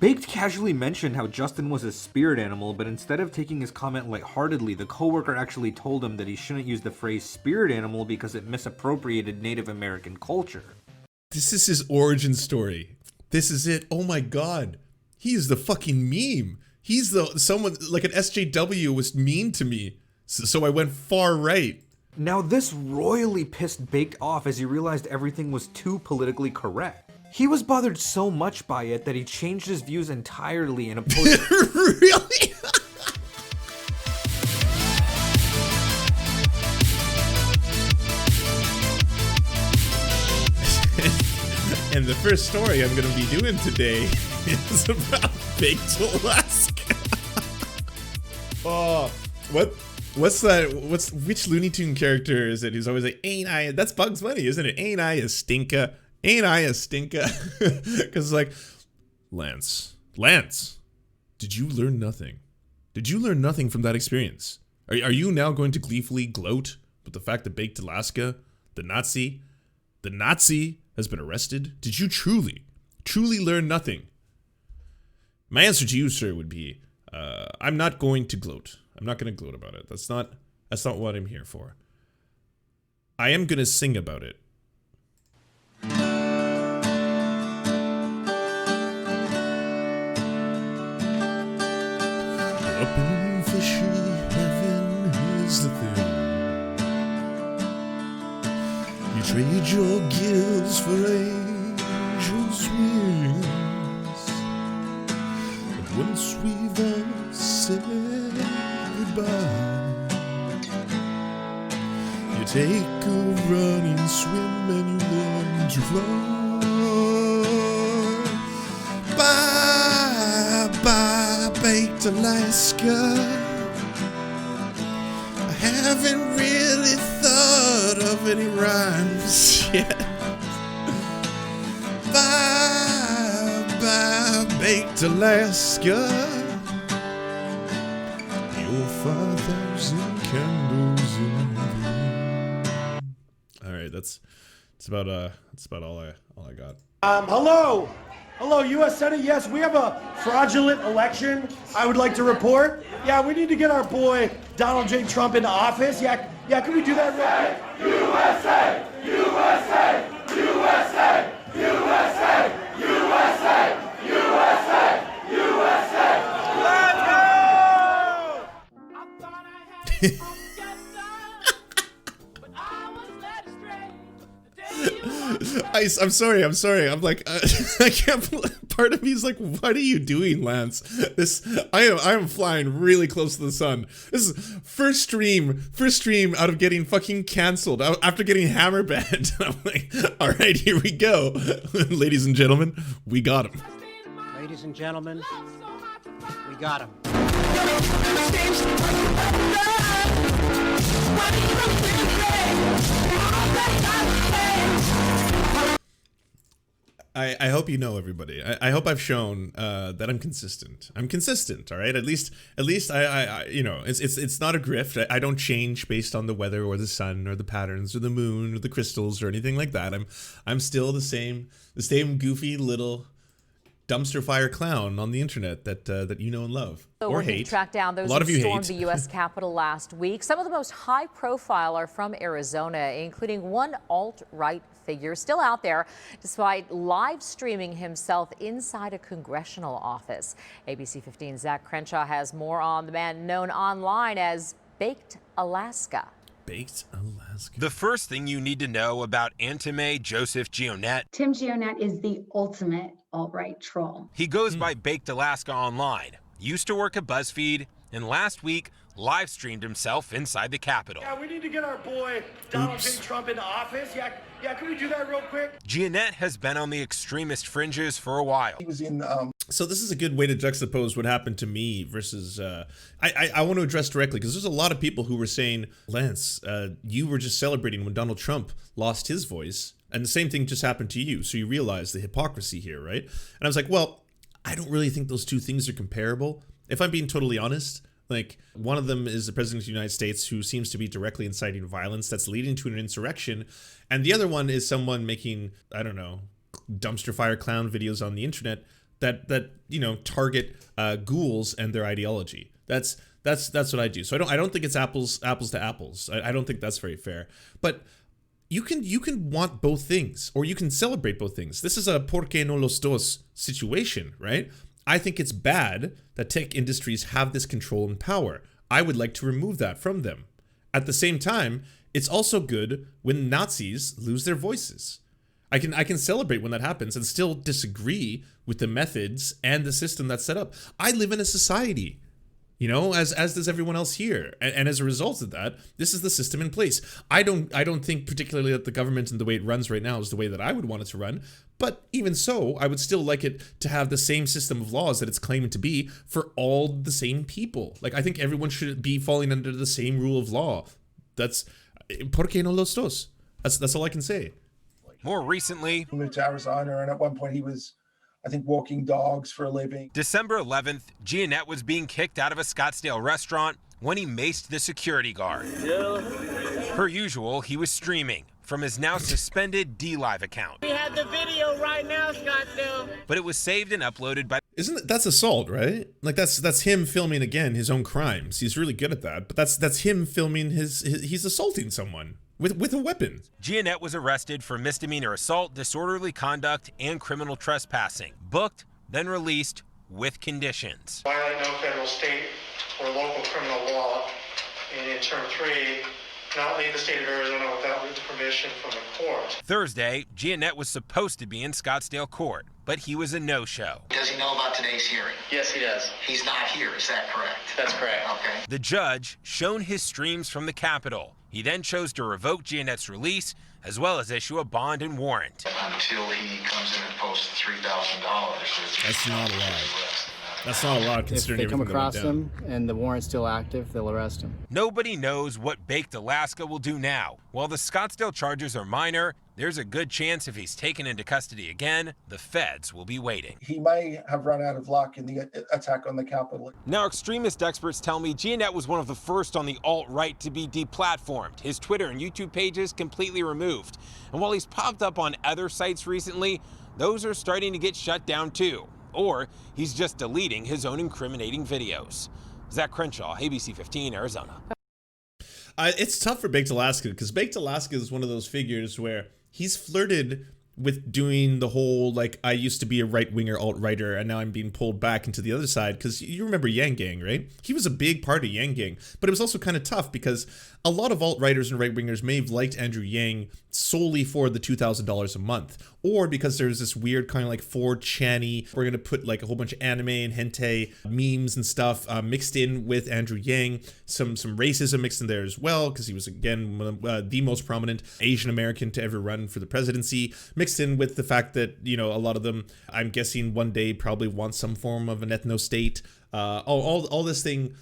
Baked casually mentioned how Justin was a spirit animal, but instead of taking his comment lightheartedly, the coworker actually told him that he shouldn't use the phrase spirit animal because it misappropriated Native American culture. This is his origin story. This is it. Oh my god. He is the fucking meme. He's someone like an SJW was mean to me. So I went far right. Now this royally pissed Baked off as he realized everything was too politically correct. He was bothered so much by it that he changed his views entirely and opposed. Really? And the first story I'm going to be doing today is about Baked Alaska. Oh, what's that? Which Looney Tune character is it? He's always like, "Ain't I?" That's Bugs Bunny, isn't it? "Ain't I a stinker? Ain't I a stinker?" Because like, Lance, did you learn nothing? Did you learn nothing from that experience? Are you now going to gleefully gloat with the fact that Baked Alaska, the Nazi, has been arrested? Did you truly learn nothing? My answer to you, sir, would be, I'm not going to gloat. I'm not going to gloat about it. That's not what I'm here for. I am going to sing about it. Up in fishy heaven is the thing. You trade your gills for angels' wings. And once we've all said goodbye, you take a running swim and you learn to fly. Bye, bye, Baked Alaska. I haven't really thought of any rhymes yet. Bye, bye, Baked Alaska. Your 5,000 candles in the room. All right, that's about all I got. Hello, U.S. Senate. Yes, we have a fraudulent election. I would like to report. Yeah, we need to get our boy Donald J. Trump into office. Yeah, can we do that real quick? USA, USA, USA, USA, USA, USA, USA. Let's go! I'm sorry. I'm like, I can't. Part of me is like, what are you doing, Lance? I am flying really close to the sun. This is first stream out of getting fucking canceled after getting hammer banned. I'm like, all right, here we go, ladies and gentlemen, we got him. Ladies and gentlemen, we got him. I hope you know, everybody. I hope I've shown that I'm consistent. I'm consistent, all right? At least I you know, it's not a grift. I don't change based on the weather or the sun or the patterns or the moon or the crystals or anything like that. I'm still the same goofy little dumpster fire clown on the internet that you know and love, or hate. Track down those who stormed the U.S. Capitol last week. Some of the most high profile are from Arizona, including one alt-right figure still out there despite live streaming himself inside a congressional office. ABC 15's Zach Crenshaw has more on the man known online as Baked Alaska. Baked Alaska. The first thing you need to know about Antime Joseph Gionette. Tim Gionette is the ultimate alt-right troll. He goes by Baked Alaska online, used to work at BuzzFeed, and last week live streamed himself inside the Capitol. Yeah, we need to get our boy Donald J. Trump into office. Yeah, can we do that real quick? Gionette has been on the extremist fringes for a while. He was in So this is a good way to juxtapose what happened to me versus I want to address directly, because there's a lot of people who were saying, Lance, you were just celebrating when Donald Trump lost his voice, and the same thing just happened to you, so you realize the hypocrisy here, right? And I was like, well, I don't really think those two things are comparable, if I'm being totally honest. Like, one of them is the president of the United States, who seems to be directly inciting violence that's leading to an insurrection, and the other one is someone making, I don't know, dumpster fire clown videos on the internet that you know, target ghouls and their ideology. That's what I do. So I don't think it's apples to apples. I don't think that's very fair. But you can want both things, or you can celebrate both things. This is a por qué no los dos situation, right? I think it's bad that tech industries have this control and power. I would like to remove that from them. At the same time, it's also good when Nazis lose their voices. I can celebrate when that happens and still disagree with the methods and the system that's set up. I live in a society, you know, as does everyone else here. And as a result of that, this is the system in place. I don't think particularly that the government and the way it runs right now is the way that I would want it to run. But even so, I would still like it to have the same system of laws that it's claiming to be for all the same people. Like, I think everyone should be falling under the same rule of law. That's por qué no los dos? That's all I can say. More recently, he moved to Arizona, and at one point he was, I think, walking dogs for a living. December 11th, Giannette was being kicked out of a Scottsdale restaurant when he maced the security guard. Per usual, he was streaming from his now suspended DLive account. We have the video right now, Scottsdale. But it was saved and uploaded by... That's assault, right? Like that's him filming again his own crimes. He's really good at that. But that's him filming he's assaulting someone with a weapon. Giannette was arrested for misdemeanor assault, disorderly conduct, and criminal trespassing. Booked, then released with conditions. Violate no federal, state, or local criminal law. And in term 3, not leave the state of Arizona without written permission from the court. Thursday, Giannette was supposed to be in Scottsdale court, but he was a no-show. Does he know about today's hearing? Yes, he does. He's not here, is that correct? That's correct. Okay. The judge shown his streams from the Capitol. He then chose to revoke Giannette's release, as well as issue a bond and warrant. Until he comes in and posts $3,000. That's not a lot. That's not a lot considering if they come everything across that went him and the warrant's still active, they'll arrest him. Nobody knows what Baked Alaska will do now. While the Scottsdale charges are minor, there's a good chance if he's taken into custody again, the feds will be waiting. He may have run out of luck in the attack on the Capitol. Now, extremist experts tell me Giannette was one of the first on the alt-right to be deplatformed, his Twitter and YouTube pages completely removed. And while he's popped up on other sites recently, those are starting to get shut down too. Or he's just deleting his own incriminating videos. Zach Crenshaw, ABC 15, Arizona. It's tough for Baked Alaska because Baked Alaska is one of those figures where he's flirted with doing the whole, like, I used to be a right-winger alt-righter and now I'm being pulled back into the other side, because you remember Yang Gang, right? He was a big part of Yang Gang, but it was also kind of tough because a lot of alt-righters and right-wingers may have liked Andrew Yang solely for the $2,000 a month, or because there's this weird kind of like 4chan-y, we're going to put like a whole bunch of anime and hentai memes and stuff mixed in with Andrew Yang, some racism mixed in there as well, because he was, again, the most prominent Asian American to ever run for the presidency, mixed in with the fact that, you know, a lot of them, I'm guessing one day probably want some form of an ethno-state, all this thing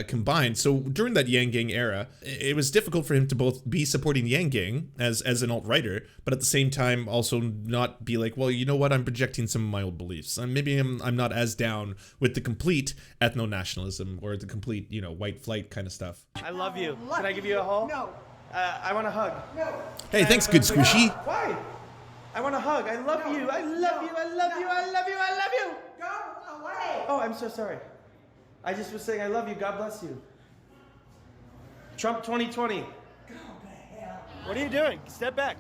combined. So during that Yang Gang era, it was difficult for him to both be supporting Yang Gang as an alt-righter, but at the same time also not be like, well, you know what, I'm projecting some of my old beliefs. And maybe I'm not as down with the complete ethno-nationalism or the complete, you know, white flight kind of stuff. I love you. Can I give you a hug? No. I want a hug. No. Hey, thanks, good squishy. Why? I want a hug. I love you. I love you. I love you. I love you. I love you. Go away. Oh, I'm so sorry. I just was saying I love you. God bless you. Trump 2020. Go to hell. What are you doing? Step back.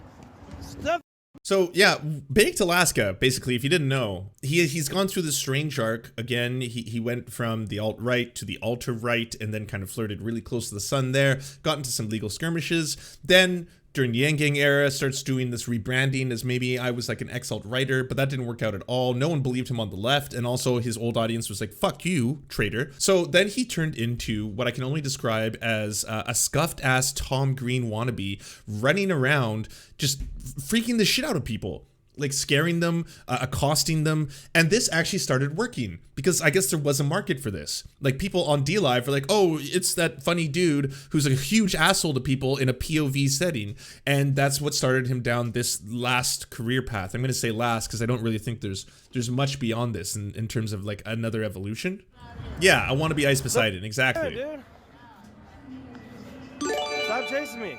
Step. So yeah, Baked Alaska, basically, if you didn't know, he's gone through this strange arc. Again, he went from the alt-right to the alter-right and then kind of flirted really close to the sun there, got into some legal skirmishes, then during the Yang Gang era, starts doing this rebranding as maybe I was like an ex-alt-righter, but that didn't work out at all. No one believed him on the left, and also his old audience was like, fuck you, traitor. So then he turned into what I can only describe as a scuffed-ass Tom Green wannabe running around just freaking the shit out of people. Like scaring them, accosting them, and this actually started working because I guess there was a market for this. Like people on DLive were like, oh, it's that funny dude who's a huge asshole to people in a POV setting, and that's what started him down this last career path. I'm going to say last because I don't really think there's much beyond this in terms of like another evolution. Yeah, I want to be Ice Poseidon, exactly. Yeah, dude. Stop chasing me.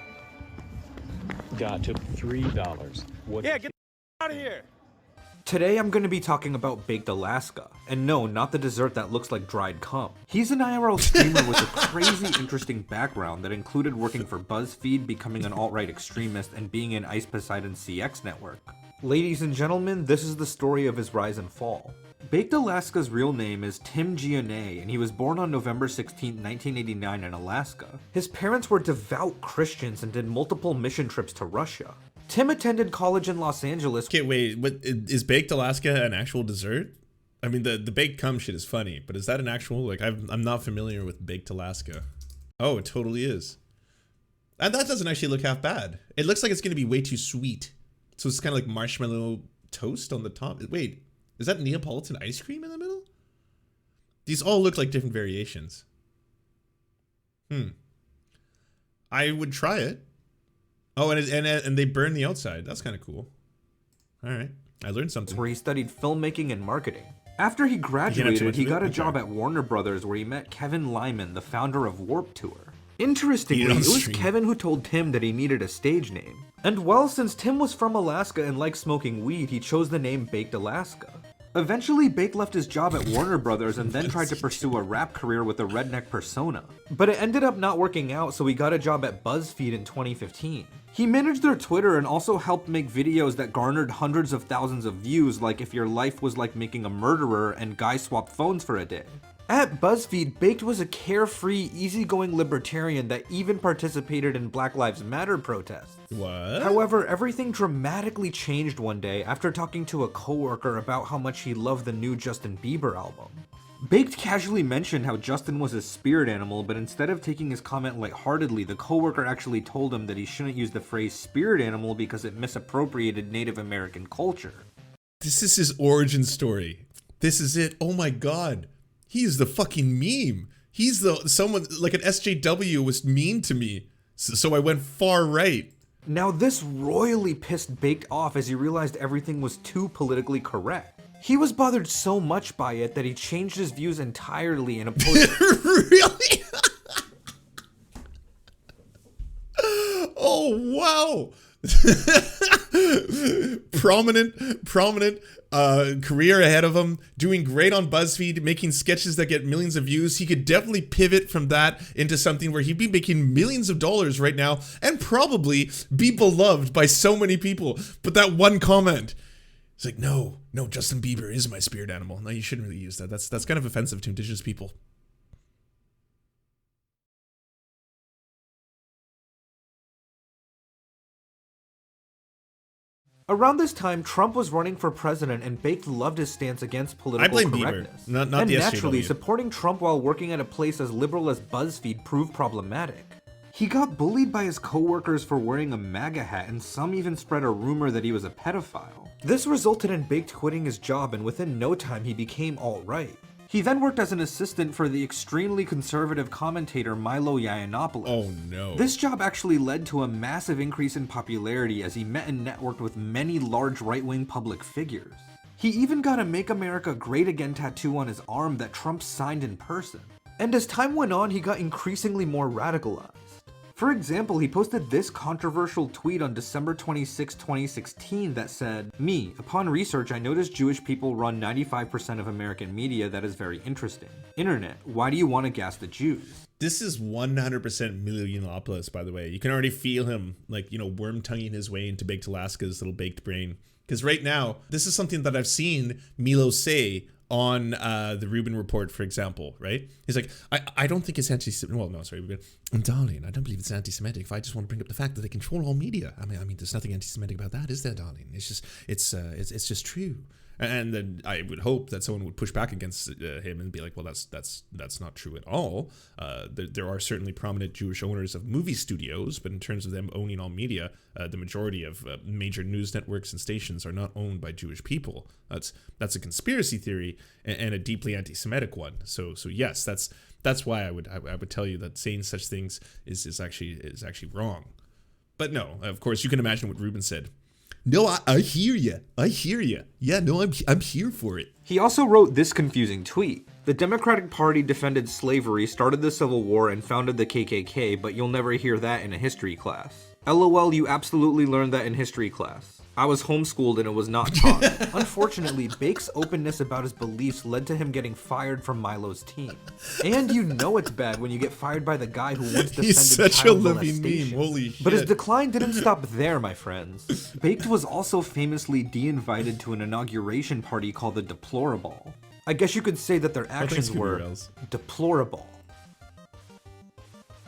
God took $3. What? Yeah, get out of here. Today I'm going to be talking about Baked Alaska, and no, not the dessert that looks like dried cum. He's an IRL streamer with a crazy interesting background that included working for BuzzFeed, becoming an alt-right extremist, and being in Ice Poseidon's CX network. Ladies and gentlemen, this is the story of his rise and fall. Baked Alaska's real name is Tim Giannet, and he was born on November 16, 1989 in Alaska. His parents were devout Christians and did multiple mission trips to Russia. Tim attended college in Los Angeles. Okay, wait, what is Baked Alaska an actual dessert? I mean, the baked cum shit is funny, but is that an actual, like, I'm not familiar with Baked Alaska. Oh, it totally is. And that doesn't actually look half bad. It looks like it's gonna be way too sweet. So it's kind of like marshmallow toast on the top. Wait, is that Neapolitan ice cream in the middle? These all look like different variations. I would try it. Oh, and they burn the outside. That's kind of cool. All right, I learned something. Where he studied filmmaking and marketing. After he graduated, he got a job at Warner Brothers where he met Kevin Lyman, the founder of Warped Tour. Interestingly, it was Kevin who told Tim that he needed a stage name. And well, since Tim was from Alaska and liked smoking weed, he chose the name Baked Alaska. Eventually, Baked left his job at Warner Brothers and then tried to pursue a rap career with a redneck persona. But it ended up not working out, so he got a job at BuzzFeed in 2015. He managed their Twitter and also helped make videos that garnered hundreds of thousands of views, like If Your Life Was Like Making a Murderer and Guys Swapped Phones for a Day. At BuzzFeed, Baked was a carefree, easygoing libertarian that even participated in Black Lives Matter protests. What? However, everything dramatically changed one day after talking to a coworker about how much he loved the new Justin Bieber album. Baked casually mentioned how Justin was a spirit animal, but instead of taking his comment lightheartedly, the coworker actually told him that he shouldn't use the phrase spirit animal because it misappropriated Native American culture. This is his origin story. This is it. Oh my god. He is the fucking meme. He's someone like an SJW was mean to me, so I went far right. Now this royally pissed Baked off as he realized everything was too politically correct. He was bothered so much by it that he changed his views entirely and opposed. Really? Oh wow. prominent career ahead of him, doing great on BuzzFeed, making sketches that get millions of views. He could definitely pivot from that into something where he'd be making millions of dollars right now and probably be beloved by so many people. But that one comment, it's like, no, Justin Bieber is my spirit animal. No, you shouldn't really use that. That's kind of offensive to indigenous people. Around this time, Trump was running for president, and Baked loved his stance against political correctness. Bieber, not and the naturally, SJW. supporting Trump while working at a place as liberal as BuzzFeed proved problematic. He got bullied by his coworkers for wearing a MAGA hat, and some even spread a rumor that he was a pedophile. This resulted in Baked quitting his job, and within no time he became alt-right. He then worked as an assistant for the extremely conservative commentator Milo Yiannopoulos. Oh no. This job actually led to a massive increase in popularity as he met and networked with many large right-wing public figures. He even got a Make America Great Again tattoo on his arm that Trump signed in person. And as time went on, he got increasingly more radicalized. For example, he posted this controversial tweet on December 26, 2016 that said, "Me, upon research, I noticed Jewish people run 95% of American media that is very interesting. Internet, why do you want to gas the Jews?" This is 100% Yiannopoulos, by the way. You can already feel him, like, worm-tonguing his way into Baked Alaska's little baked brain. Because right now, this is something that I've seen Milo say on the Rubin Report, for example, right? He's like, I don't think it's anti-Semitic. Well, no, sorry. Darling, I don't believe it's anti-Semitic. I just want to bring up the fact that they control all media. I mean, there's nothing anti-Semitic about that, is there, darling? It's just true. And then I would hope that someone would push back against him and be like, well, that's not true at all. There are certainly prominent Jewish owners of movie studios, but in terms of them owning all media, the majority of major news networks and stations are not owned by Jewish people. That's a conspiracy theory and a deeply anti-Semitic one. So yes, that's why I would tell you that saying such things is actually wrong. But no, of course, you can imagine what Rubin said. No, I hear you. Yeah, no, I'm here for it. He also wrote this confusing tweet. The Democratic Party defended slavery, started the Civil War, and founded the KKK, but you'll never hear that in a history class. LOL, you absolutely learned that in history class. I was homeschooled and it was not taught. Unfortunately, Bake's openness about his beliefs led to him getting fired from Milo's team. And you know it's bad when you get fired by the guy who once defended He's such a child living molestation. meme, holy shit. But his decline didn't stop there, my friends. Baked was also famously de-invited to an inauguration party called the Deplorable. I guess you could say that their actions were deplorable.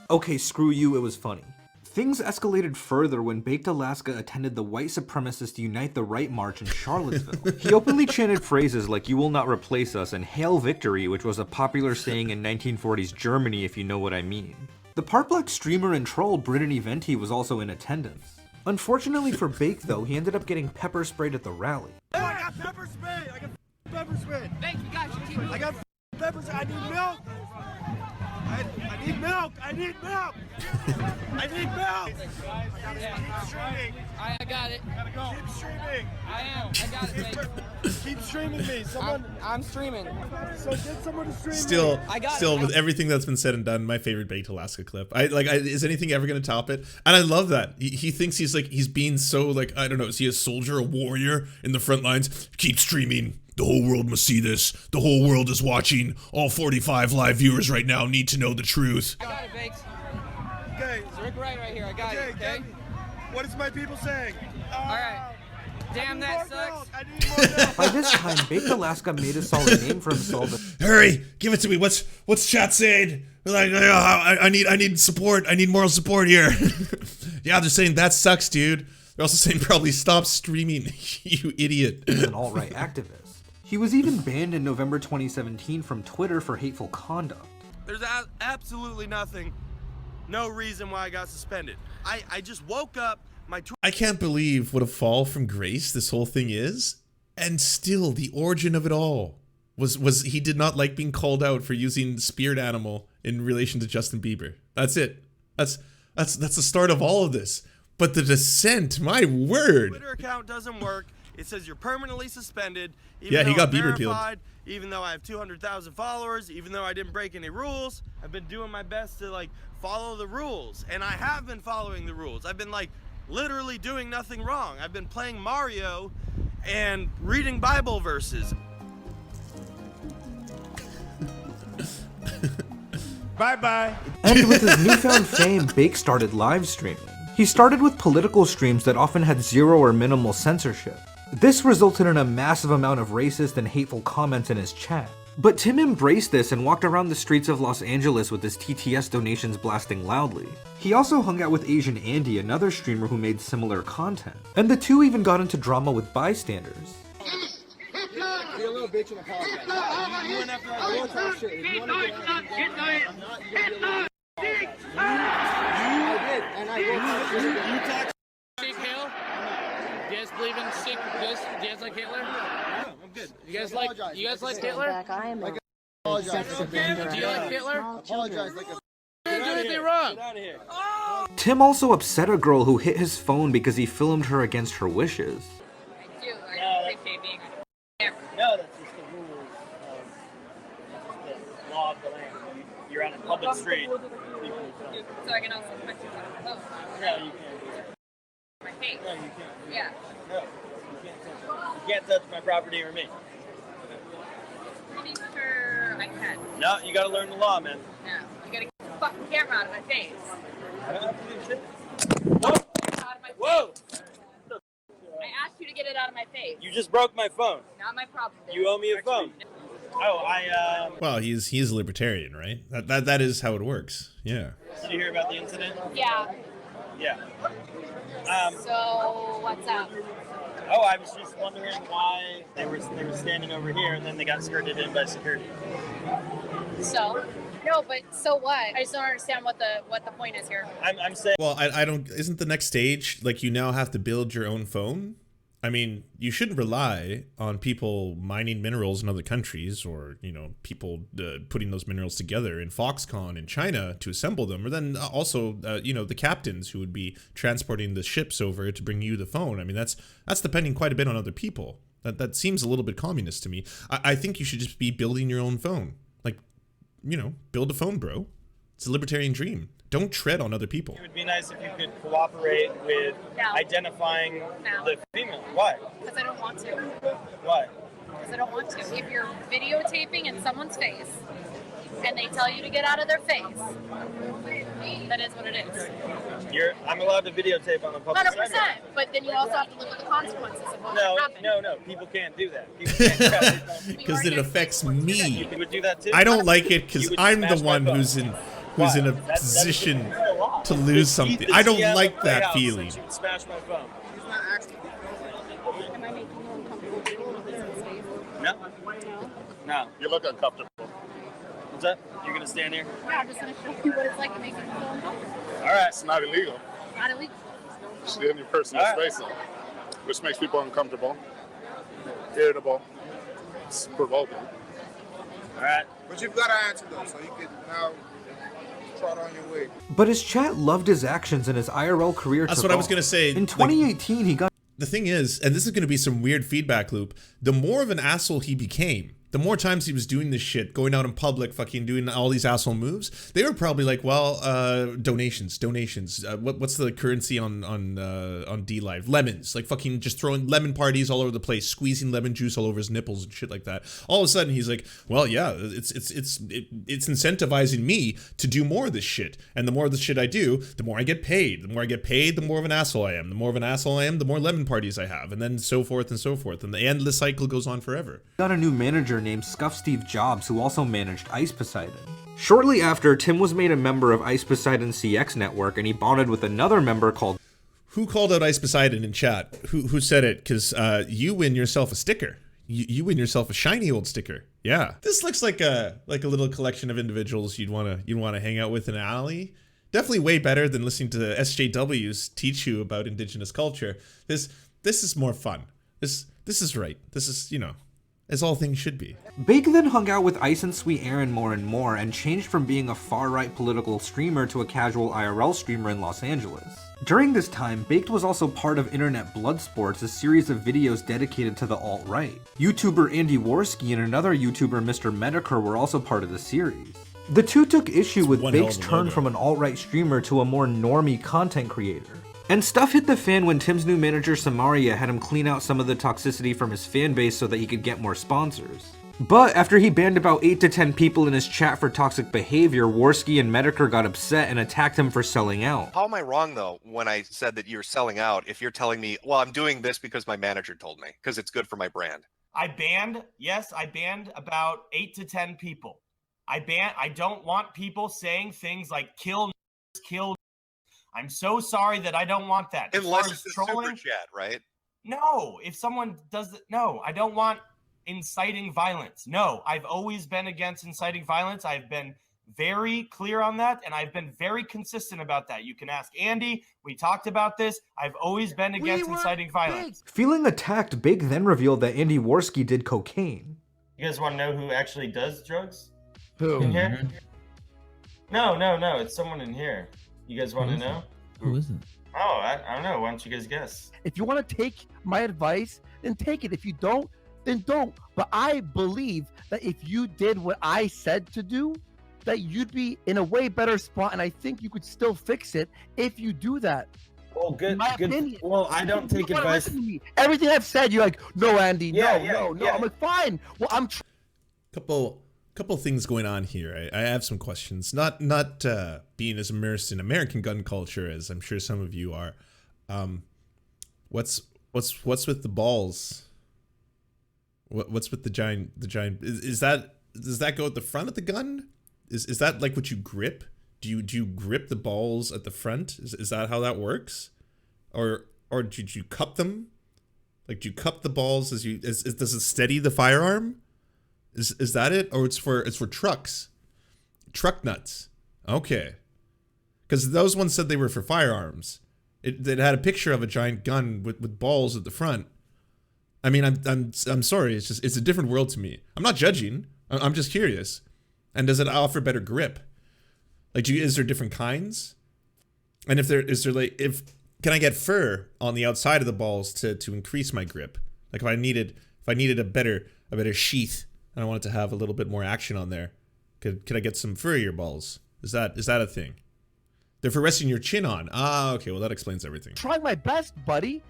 Okay, screw you, it was funny. Things escalated further when Baked Alaska attended the white supremacist Unite the Right march in Charlottesville. He openly chanted phrases like "You will not replace us" and "Hail Victory," which was a popular saying in 1940s Germany, if you know what I mean. The part-black streamer and troll Brittany Venti was also in attendance. Unfortunately for Baked though, he ended up getting pepper sprayed at the rally. Oh, I got pepper spray! I got pepper spray! Thank you guys, I got pepper spray! I need milk! I need milk! I need milk! I need milk! Keep streaming! I got it. Gotta go. Keep streaming! I am. I got it, mate. Keep streaming me! Someone... I'm streaming. So get someone to stream Still, me! with everything that's been said and done, my favorite Baked Alaska clip. Is anything ever gonna top it? And I love that. He thinks he's being so like, I don't know, is he a soldier, a warrior in the front lines? Keep streaming. The whole world must see this. The whole world is watching. All 45 live viewers right now need to know the truth. I got it, Baked. Okay. It's Rick right here. I got it, okay? What is my people saying? Alright. Damn, that sucks. I need more milk! By this time, Baked Alaska made a solid name for himself. Hurry, give it to me. What's chat saying? Like, I need support. I need moral support here. Yeah, they're saying that sucks, dude. They're also saying probably stop streaming, you idiot. He's an alt-right activist. He was even banned in November 2017 from Twitter for hateful conduct. There's absolutely nothing, no reason why I got suspended. I just woke up, I can't believe what a fall from grace this whole thing is. And still, the origin of it all was he did not like being called out for using spirit animal in relation to Justin Bieber. That's it. That's the start of all of this. But the descent, my word. Twitter account doesn't work. It says you're permanently suspended. Yeah, he got Bieber peeled. Even though I have 200,000 followers, even though I didn't break any rules, I've been doing my best to like follow the rules. And I have been following the rules. I've been like literally doing nothing wrong. I've been playing Mario and reading Bible verses. Bye-bye. And with his newfound fame, Bake started live streaming. He started with political streams that often had zero or minimal censorship. This resulted in a massive amount of racist and hateful comments in his chat. But Tim embraced this and walked around the streets of Los Angeles with his TTS donations blasting loudly. He also hung out with Asian Andy, another streamer who made similar content. And the two even got into drama with bystanders. Be a little bitch and apologize. You went after our talk shit. If you want to get out, I'm not. You're gonna be a little. I did, and I will. You talk. Sick Hill. Do you guys believe in sick this? Do you guys like Hitler? Yeah, I'm good. You guys like Hitler? I am a sex offender. Do you like Hitler? Apologize like a. You didn't do anything wrong. Get out of here. Tim also upset a girl who hit his phone because he filmed her against her wishes. No, that's just the rules of the law of the land. You're on a public street. So I can also put you on the phone. No, you can't. My face. No, you can't. Yeah. No, you can't touch my property or me. Pretty sure I can. No, you gotta learn the law, man. No, you gotta get the fucking camera out of my face. I don't have to do shit. Whoa! Out of my face. Whoa! I asked you to get it out of my face. You just broke my phone. Not my problem. You owe me a phone. Oh, Well, he's a libertarian, right? That is how it works. Yeah. Did you hear about the incident? Yeah. Yeah. So what's up? Oh, I was just wondering why they were standing over here and then they got skirted in by security. So. No, but so what? I just don't understand what the point is here. I'm saying. Well, I don't. Isn't the next stage like you now have to build your own phone? I mean, you shouldn't rely on people mining minerals in other countries, or people putting those minerals together in Foxconn in China to assemble them, or then also the captains who would be transporting the ships over to bring you the phone. I mean, that's depending quite a bit on other people. That seems a little bit communist to me. I think you should just be building your own phone. Build a phone, bro. It's a libertarian dream. Don't tread on other people. It would be nice if you could cooperate with identifying the female. Why? Because I don't want to. Why? Because I don't want to. If you're videotaping in someone's face and they tell you to get out of their face, that is what it is. I'm allowed to videotape on the public 100%. sidewalk. But then you also have to live with the consequences of what happened. No. People can't do that. Because it affects me. You would do that too. I don't like it because I'm the one who's in a position to lose something. I don't like that feeling. You would smash my phone. Am I making you uncomfortable with this space? No. You look uncomfortable. What's that? You're gonna stand here? Yeah, I'm just going to show you what it's like to make you feel uncomfortable. All right. It's not illegal. Not illegal. It's in your personal space, which makes people uncomfortable, irritable, it's provoking. All right. But you've got to answer though, so you can now trot on your way. But his chat loved his actions and his IRL career. That's what I was gonna say. In 2018, he got. The thing is, and this is gonna be some weird feedback loop. The more of an asshole he became, the more times he was doing this shit, going out in public, fucking doing all these asshole moves, they were probably like, well, donations. What's the currency on D Live? Lemons, like fucking just throwing lemon parties all over the place, squeezing lemon juice all over his nipples and shit like that. All of a sudden, he's like, well, yeah, it's incentivizing me to do more of this shit, and the more of this shit I do, the more I get paid. The more I get paid, the more of an asshole I am. The more of an asshole I am, the more lemon parties I have, and then so forth and so forth, and the endless cycle goes on forever. Got a new manager named Scuff Steve Jobs, who also managed Ice Poseidon. Shortly after, Tim was made a member of Ice Poseidon CX network, and he bonded with another member called. Who called out Ice Poseidon in chat? Who said it? Because you win yourself a sticker. You win yourself a shiny old sticker. Yeah, this looks like a little collection of individuals you'd wanna hang out with in an alley. Definitely way better than listening to the SJWs teach you about indigenous culture. This is more fun. This is right. This is, as all things should be. Bake then hung out with Ice and Sweet Aaron more and more, and changed from being a far-right political streamer to a casual IRL streamer in Los Angeles. During this time, Baked was also part of Internet Blood Sports, a series of videos dedicated to the alt-right. YouTuber Andy Worski and another YouTuber Mr. Medicare were also part of the series. The two took issue with Bake's turn from an alt-right streamer to a more normie content creator. And stuff hit the fan when Tim's new manager Samaria had him clean out some of the toxicity from his fan base so that he could get more sponsors. But after he banned about 8 to 10 people in his chat for toxic behavior, Worski and Medicare got upset and attacked him for selling out. How am I wrong though when I said that you're selling out if you're telling me, well, I'm doing this because my manager told me, because it's good for my brand? I banned about 8 to 10 people. I don't want people saying things like kill. I'm so sorry that I don't want that. Unless it's a super chat, right? No, if someone does it, no, I don't want inciting violence. No, I've always been against inciting violence. I've been very clear on that, and I've been very consistent about that. You can ask Andy. We talked about this. I've always been against inciting violence. Feeling attacked, Bake then revealed that Andy Worski did cocaine. You guys want to know who actually does drugs? Who? In here? No. It's someone in here. You guys want to know? Who is it? Oh, I don't know. Why don't you guys guess? If you want to take my advice, then take it. If you don't, then don't. But I believe that if you did what I said to do, that you'd be in a way better spot, and I think you could still fix it if you do that. Well, good. My opinion. Well, I don't take advice. Listen to me. Everything I've said, you're like, no, Andy, no. Yeah. I'm like, fine. Well, I'm. Couple things going on here. I have some questions. Not being as immersed in American gun culture as I'm sure some of you are. What's with the balls? What's with the giant? Does that go at the front of the gun? Is that like what you grip? Do you grip the balls at the front? Is that how that works? Or did you cup them? Like, do you cup the balls does it steady the firearm? Is that it? Or it's for trucks? Truck nuts. Okay. Because those ones said they were for firearms. It had a picture of a giant gun with balls at the front. I mean, I'm sorry. It's a different world to me. I'm not judging. I'm just curious. And does it offer better grip? Like, is there different kinds? And can I get fur on the outside of the balls to increase my grip? Like if I needed a better sheath and I wanted to have a little bit more action on there, could I get some furrier balls? Is that a thing? They're for resting your chin on. Ah, okay. Well, that explains everything. Trying my best, buddy.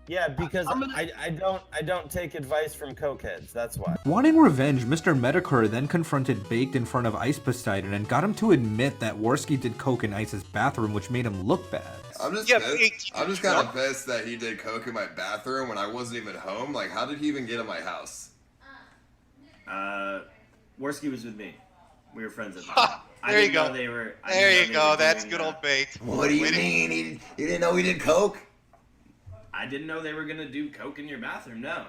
Yeah, because I don't take advice from cokeheads. That's why. Wanting revenge, Mr. Medicare then confronted Baked in front of Ice Poseidon and got him to admit that Worski did coke in Ice's bathroom, which made him look bad. I'm just kind of pissed that he did coke in my bathroom when I wasn't even home. Like, how did he even get in my house? Worski was with me. We were friends at the time. There you go. There you go. That's good old Baked. What do you mean? You didn't know he did coke? I didn't know they were gonna do coke in your bathroom, no.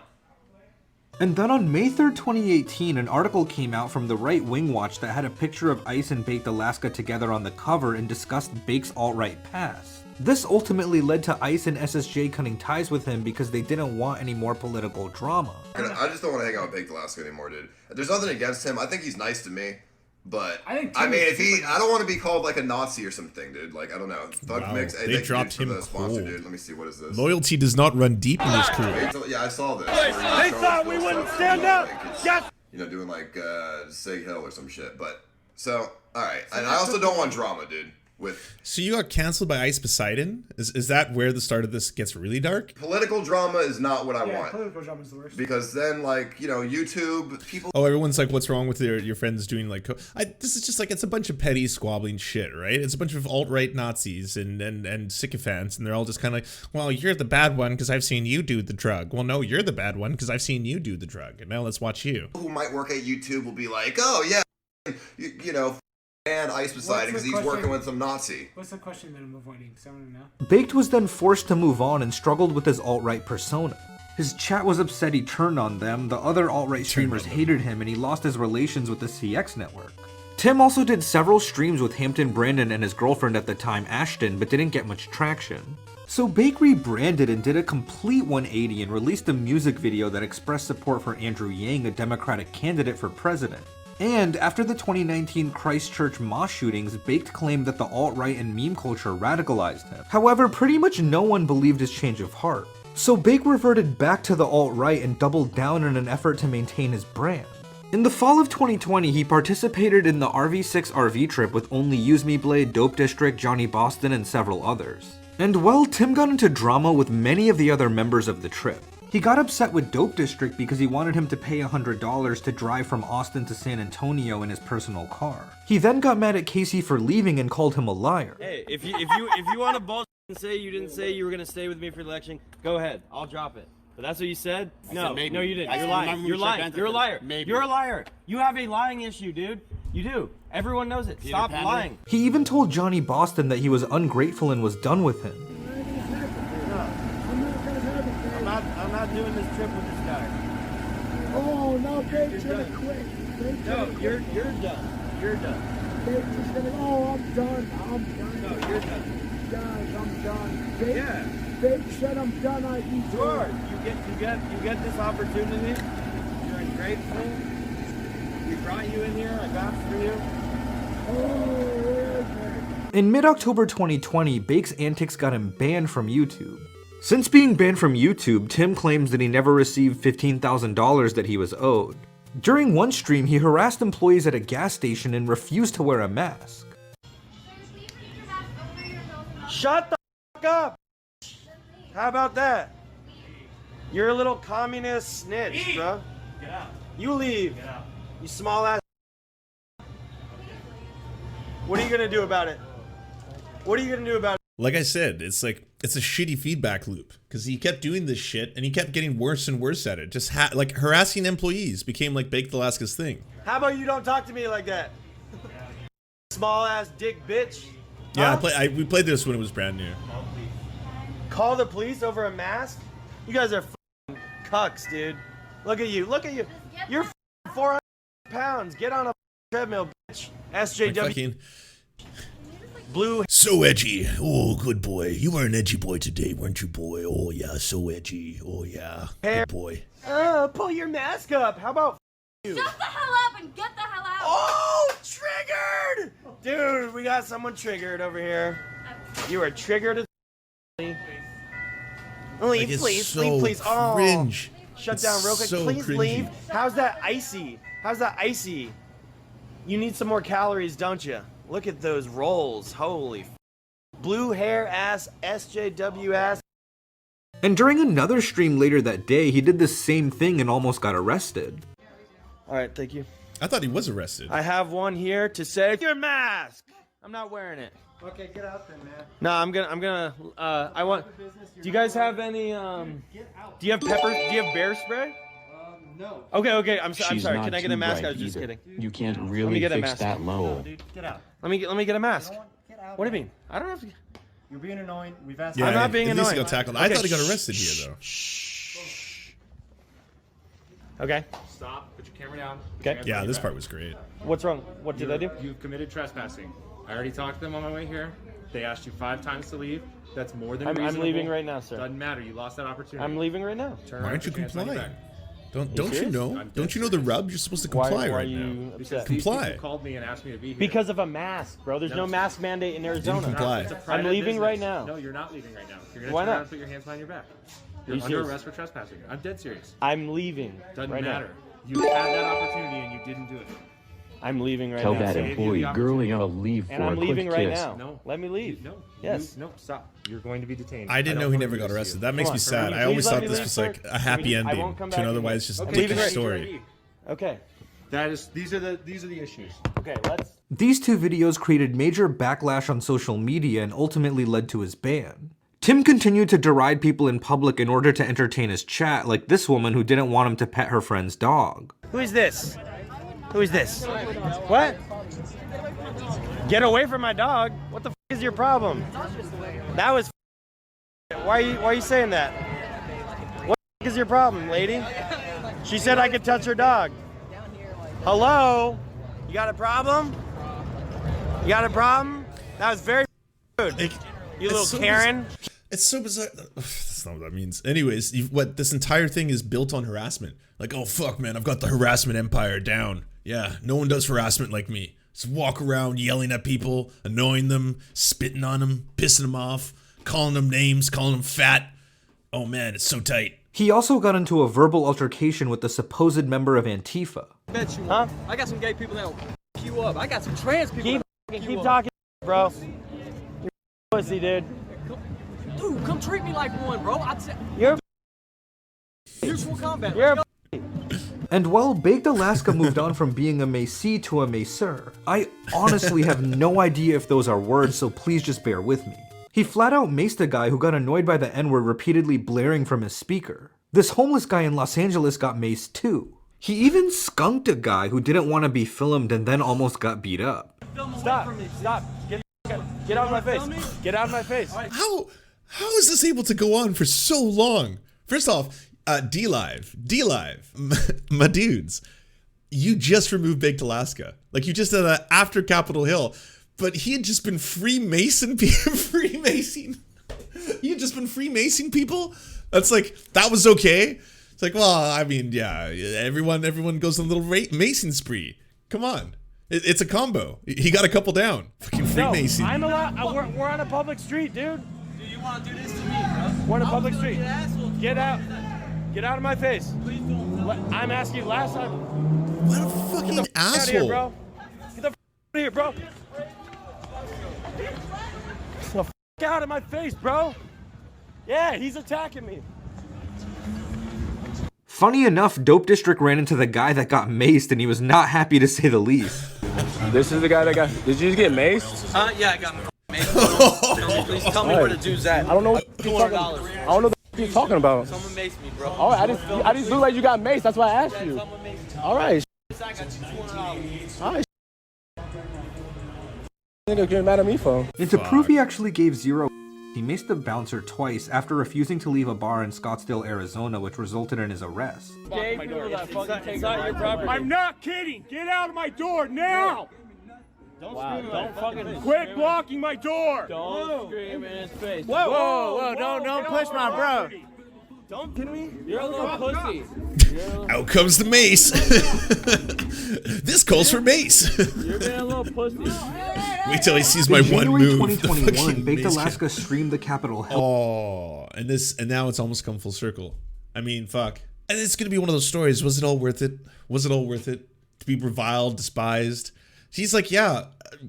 And then on May 3rd, 2018, an article came out from the Right Wing Watch that had a picture of Ice and Baked Alaska together on the cover and discussed Baked's alt-right past. This ultimately led to Ice and SSJ cutting ties with him because they didn't want any more political drama. I just don't want to hang out with Baked Alaska anymore, dude. There's nothing against him. I think he's nice to me. But I mean, I don't want to be called like a Nazi or something, dude. Like, I don't know. Wow. Mix, they dropped him the sponsor, dude. Let me see, what is this? Loyalty does not run deep in this crew. Yeah, I saw this. They thought we wouldn't stand up. Yes. You know, doing like Sig Hill or some shit. But so, all right. And I also don't want drama, dude. So you got canceled by Ice Poseidon? Is that where the start of this gets really dark? Political drama is not what I want. Political drama is the worst. Because then, like, you know, YouTube people. Oh, everyone's like, what's wrong with your friends doing like? This is just like, it's a bunch of petty squabbling shit, right? It's a bunch of alt-right Nazis and sycophants, and they're all just kind of like, well, you're the bad one because I've seen you do the drug. Well, no, you're the bad one because I've seen you do the drug, and now let's watch you. Who might work at YouTube will be like, oh yeah, you know. And Ice Poseidon because he's working with some Nazi. What's the question that I'm avoiding? Someone know? Baked was then forced to move on and struggled with his alt-right persona. His chat was upset he turned on them, the other alt-right streamers hated him, and he lost his relations with the CX network. Tim also did several streams with Hampton Brandon and his girlfriend at the time, Ashton, but didn't get much traction. So Bake rebranded and did a complete 180 and released a music video that expressed support for Andrew Yang, a Democratic candidate for president. And after the 2019 Christchurch mass shootings, Baked claimed that the alt-right and meme culture radicalized him. However, pretty much no one believed his change of heart. So Bake reverted back to the alt-right and doubled down in an effort to maintain his brand. In the fall of 2020, he participated in the RV6 RV trip with Only Use Me Blade, Dope District, Johnny Boston, and several others. And well, Tim got into drama with many of the other members of the trip. He got upset with Dope District because he wanted him to pay $100 to drive from Austin to San Antonio in his personal car. He then got mad at Casey for leaving and called him a liar. Hey, if you want to bullshit and say you didn't say you were gonna stay with me for the election, go ahead. I'll drop it. But that's what you said? No, no, you didn't. You're lying. You're lying. You're a liar. You're a liar. You have a lying issue, dude. You do. Everyone knows it. Stop lying. He even told Johnny Boston that he was ungrateful and was done with him. I'm not doing this trip with this guy. Oh, no, Bake's gonna quit. No, you're done. You're done. Bake's just gonna, oh, I'm done. No, you're done. Guys, I'm done. Bake, Yeah. Bake said I'm done. I need to. Sure. You get this opportunity. You're ungrateful. We brought you in here. I vouched for you. Oh, in mid-October 2020, Bake's antics got him banned from YouTube. Since being banned from YouTube, Tim claims that he never received $15,000 that he was owed. During one stream, he harassed employees at a gas station and refused to wear a mask. Shut the fuck up! How about that? You're a little communist snitch, bro. Get out. You leave. Get out. You small ass. What are you gonna do about it? What are you gonna do about it? Like I said, it's a shitty feedback loop because he kept doing this shit and he kept getting worse and worse at it. Just like harassing employees became like Baked Alaska's thing. How about you don't talk to me like that? Small ass dick bitch. Yeah, Huh? we played this when it was brand new. Call the police over a mask? You guys are f***ing cucks, dude. Look at you. Look at you. You're f***ing 400 pounds. Get on a treadmill, bitch. SJW. Like fucking Blue. So edgy. Oh, good boy. You were an edgy boy today, weren't you, boy? Oh, yeah, so edgy. Oh, yeah. Hair. Good boy. Pull your mask up. How about you? Shut the hell up and get the hell out. Oh, triggered! Dude, we got someone triggered over here. You are triggered as Leave, like, please. so Leave, please. Oh, cringe. Shut It's down real quick. so Please cringy. leave. How's that icy? How's that icy? You need some more calories, don't you? Look at those rolls. Holy blue hair ass, SJW ass. And during another stream later that day, he did the same thing and almost got arrested. All right, thank you. I thought he was arrested. I have one here to say your mask. I'm not wearing it. Okay, get out then, man. No, I want. Do you guys have any? Do you have pepper? Do you have bear spray? No. Okay. I'm sorry. Can I get a mask? I was just kidding. You can't really fix that low. Dude, get out. Let me get a mask. Get out. What do you mean? I don't have to. You're being annoying. We've asked. Yeah, I'm not being at annoying. least he got tackled. I thought he got arrested here though. Okay. Stop. Put your camera down. Okay. Yeah, this part was great. What's wrong? What did I do? You've committed trespassing. I already talked to them on my way here. They asked you 5 times to leave. That's more than reasonable. I'm leaving right now, sir. Doesn't matter. You lost that opportunity. I'm leaving right now. Why aren't you complying? Don't you serious? know? Don't you know the rub? You're supposed to comply why right are you now. upset? Comply. People called me and asked me to be here. Because of a mask, bro. There's no mask mandate in Arizona. comply. It's a I'm private leaving business. right now. No, you're not leaving right now. You're gonna Why turn around not? and put your hands behind your back. You're You under serious? arrest for trespassing. I'm dead serious. I'm leaving. Doesn't right matter. Now. You had that opportunity and you didn't do it. I'm leaving right Tell now. that employee girly I'll leave And for I'm a leaving quick right kiss. now. No. Let me leave. No. Yes. No, stop. You're going to be detained. I didn't know he never got arrested. That makes me sad. I always thought this was like a happy ending to an otherwise just dickish story. Okay. These are the issues. Okay, let's. These two videos created major backlash on social media and ultimately led to his ban. Tim continued to deride people in public in order to entertain his chat, like this woman who didn't want him to pet her friend's dog. Who is this? Who is this? What? Get away from my dog. What the f is your problem? That was why are you saying that? What the f is your problem, lady? She said I could touch her dog. Hello? You got a problem? You got a problem? That was very rude. You little so Karen. It's so bizarre. That's not what that means. Anyways, this entire thing is built on harassment. Like, oh fuck, man, I've got the harassment empire down. Yeah, no one does harassment like me. Just walk around yelling at people, annoying them, spitting on them, pissing them off, calling them names, calling them fat. Oh man, it's so tight. He also got into a verbal altercation with the supposed member of Antifa. Bet you won't. I got some gay people that'll f you up. I got some trans people Keep talking, bro. You're pussy, dude. Dude, come treat me like one, bro. You're mutual combat. You're And while Baked Alaska moved on from being a Macy to a Macer, I honestly have no idea if those are words, so please just bear with me. He flat out maced a guy who got annoyed by the N-word repeatedly blaring from his speaker. This homeless guy in Los Angeles got maced too. He even skunked a guy who didn't want to be filmed and then almost got beat up. Stop. Get out of my face. Get out of my face. How is this able to go on for so long? First off, D-Live, my dudes, you just removed Baked Alaska. Like, you just did that after Capitol Hill, but he had just been Freemason He had just been Freemason people? That's like, that was okay? It's like, well, I mean, yeah, everyone goes on a little Mason spree. Come on. It's a combo. He got a couple down. Fucking Freemason. No, I'm allowed. We're on a public street, dude. Do you want to do this to me, bro? We're on a public street. Get out. Get out of my face. I'm asking you last time. What a fucking asshole. Out of here, bro. Get the f out of here, bro. Get the f out of my face, bro. Yeah, he's attacking me. Funny enough, Dope District ran into the guy that got maced and he was not happy to say the least. This is the guy that got... Did you just get maced? Yeah, I got maced. Please tell me where the dude's at. I don't know what $200. I don't know what you're talking about. Someone maced me, bro. All right, I just look like you got maced. That's why I asked you. All right. I got you $200. All right. Nigga, get mad at me for? And to prove he actually gave zero, he maced the bouncer twice after refusing to leave a bar in Scottsdale, Arizona, which resulted in his arrest. I'm not kidding. Get out of my door now. Don't fucking quit blocking my door. Don't scream in his face. Whoa, don't push my bro. Don't kidding me? You're a little pussy. Out comes the mace. This calls for mace. You're being a little pussy. Wait till he sees my one move. In January 2021, Baked Alaska streamed the Capitol Hill. Oh, and now it's almost come full circle. I mean, fuck. And it's gonna be one of those stories. Was it all worth it? Was it all worth it to be reviled, despised, He's like, yeah,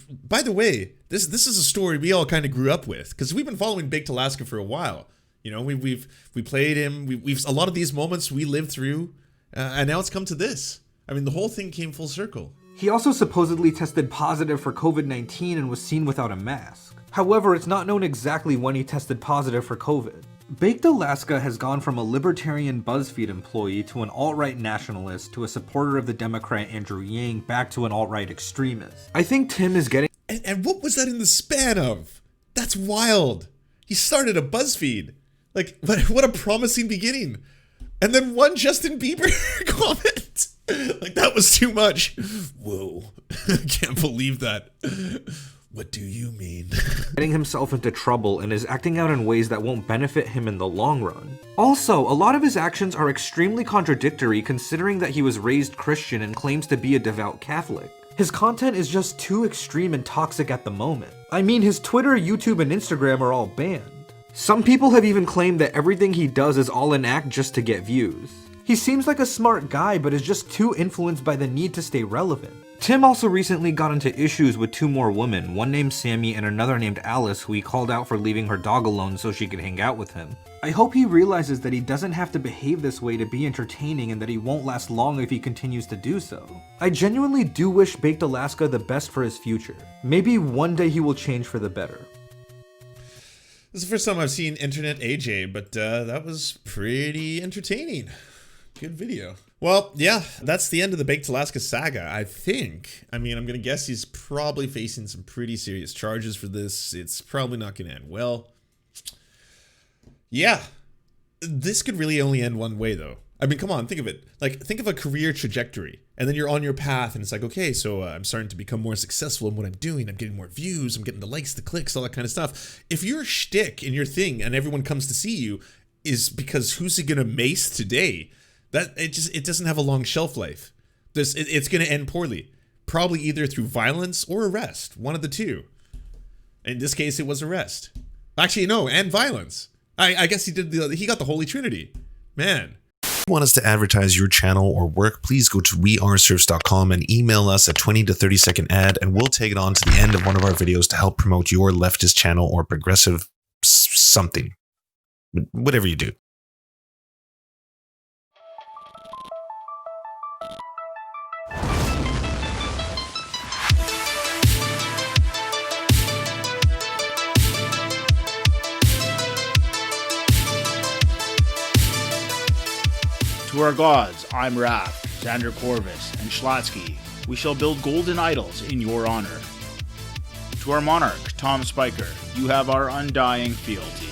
by the way, this is a story we all kind of grew up with, because we've been following Baked Alaska for a while. You know, we played him. We've a lot of these moments we lived through, and now it's come to this. I mean, the whole thing came full circle. He also supposedly tested positive for COVID-19 and was seen without a mask. However, it's not known exactly when he tested positive for COVID. Baked Alaska has gone from a libertarian BuzzFeed employee to an alt-right nationalist to a supporter of the Democrat Andrew Yang back to an alt-right extremist. I think Tim is getting— And what was that in the span of? That's wild. He started a BuzzFeed. Like, what a promising beginning. And then one Justin Bieber comment. Like, that was too much. Whoa. I can't believe that. What do you mean? Getting himself into trouble and is acting out in ways that won't benefit him in the long run. Also, a lot of his actions are extremely contradictory considering that he was raised Christian and claims to be a devout Catholic. His content is just too extreme and toxic at the moment. I mean, his Twitter, YouTube, and Instagram are all banned. Some people have even claimed that everything he does is all an act just to get views. He seems like a smart guy, but is just too influenced by the need to stay relevant. Tim also recently got into issues with 2 more women, one named Sammy and another named Alice, who he called out for leaving her dog alone so she could hang out with him. I hope he realizes that he doesn't have to behave this way to be entertaining and that he won't last long if he continues to do so. I genuinely do wish Baked Alaska the best for his future. Maybe one day he will change for the better. This is the first time I've seen Internet AJ, but that was pretty entertaining. Good video. Well, yeah, that's the end of the Baked Alaska saga, I think. I mean, I'm going to guess he's probably facing some pretty serious charges for this. It's probably not going to end well. Yeah, this could really only end one way, though. I mean, come on, think of it. Like, think of a career trajectory, and then you're on your path, and it's like, okay, so I'm starting to become more successful in what I'm doing. I'm getting more views. I'm getting the likes, the clicks, all that kind of stuff. If your shtick and your thing and everyone comes to see you is because who's he going to mace today? That it doesn't have a long shelf life. It's going to end poorly, probably either through violence or arrest, one of the two. In this case, it was arrest. Actually, no, and violence. I guess he got the Holy Trinity, man. If you want us to advertise your channel or work, please go to weareserfs.com and email us a 20 to 30 second ad, and we'll take it on to the end of one of our videos to help promote your leftist channel or progressive something, whatever you do. To our gods, I'm Raph, Xander Corvus, and Schlatsky. We shall build golden idols in your honor. To our monarch, Tom Spiker, you have our undying fealty.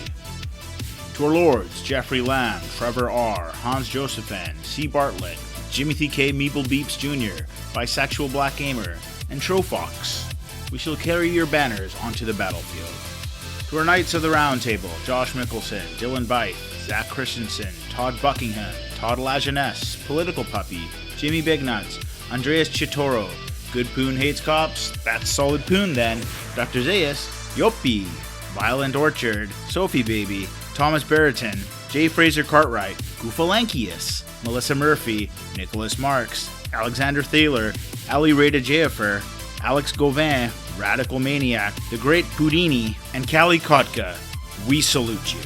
To our lords, Jeffrey Lamb, Trevor R., Hans Josephen, C. Bartlett, Jimothy K. Meeple Beeps Jr., Bisexual Black Gamer, and Trofox, we shall carry your banners onto the battlefield. To our Knights of the Round Table, Josh Mickelson, Dylan Byte, Zach Christensen, Todd Buckingham, Todd Lajeunesse, Political Puppy, Jimmy Bignuts, Andreas Chitoro, Good Poon Hates Cops, That's Solid Poon Then, Dr. Zayas, Yoppie, Violent Orchard, Sophie Baby, Thomas Barrington, J. Fraser Cartwright, Goofalankius, Melissa Murphy, Nicholas Marks, Alexander Thaler, Ali Rada Jafer, Alex Gauvin, Radical Maniac, The Great Houdini, and Callie Kotka. We salute you.